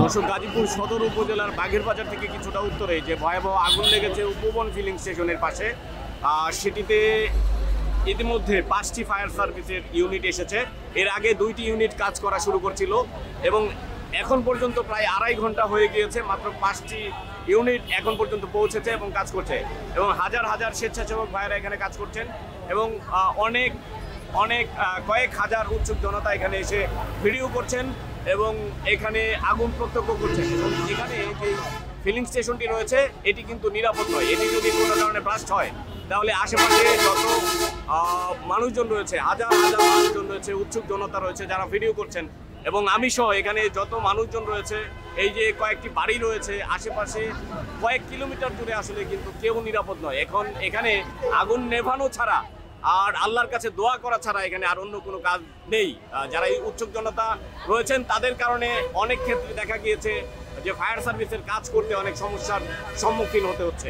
দর্শক, গাজীপুর সদর উপজেলার বাঘেরবাজার থেকে কিছুটা উত্তরে যে ভয়াবহ আগুন লেগেছে উপবন ফিলিং স্টেশনের পাশে, সেটিতে ইতিমধ্যে 5টি ফায়ার সার্ভিসের ইউনিট এসেছে। এর আগে 2টি ইউনিট কাজ করা শুরু করছিল এবং এখন পর্যন্ত প্রায় 2.5 ঘন্টা হয়ে গিয়েছে। মাত্র 5টি ইউনিট এখন পর্যন্ত পৌঁছেছে এবং কাজ করছে, এবং হাজার হাজার স্বেচ্ছাসেবক ভাইয়েরা এখানে কাজ করছেন এবং কয়েক হাজার উৎসুক জনতা এখানে এসে ভিডিও করছেন এবং এখানে আগুন প্রত্যক্ষ করছেন। এবং এখানে যে ফিলিং স্টেশনটি রয়েছে এটি কিন্তু নিরাপদ নয়। এটি যদি কোনো কারণে ব্লাস্ট হয় তাহলে আশেপাশে যত মানুষজন রয়েছে, হাজার হাজার মানুষজন রয়েছে, উৎসুক জনতা রয়েছে যারা ভিডিও করছেন, এবং আমি সহ এখানে যত মানুষজন রয়েছে, এই যে কয়েকটি বাড়ি রয়েছে আশেপাশে কয়েক কিলোমিটার জুড়ে, আসলে কিন্তু কেউ নিরাপদ নয়। এখন এখানে আগুন নেভানো ছাড়া আর আল্লাহর কাছে দোয়া করা ছাড়া এখানে আর অন্য কোনো কাজ নেই। যারা এই উৎসুক জনতা রয়েছেন তাদের কারণে অনেক ক্ষেত্রে দেখা গিয়েছে যে ফায়ার সার্ভিসের কাজ করতে অনেক সমস্যার সম্মুখীন হতে হচ্ছে।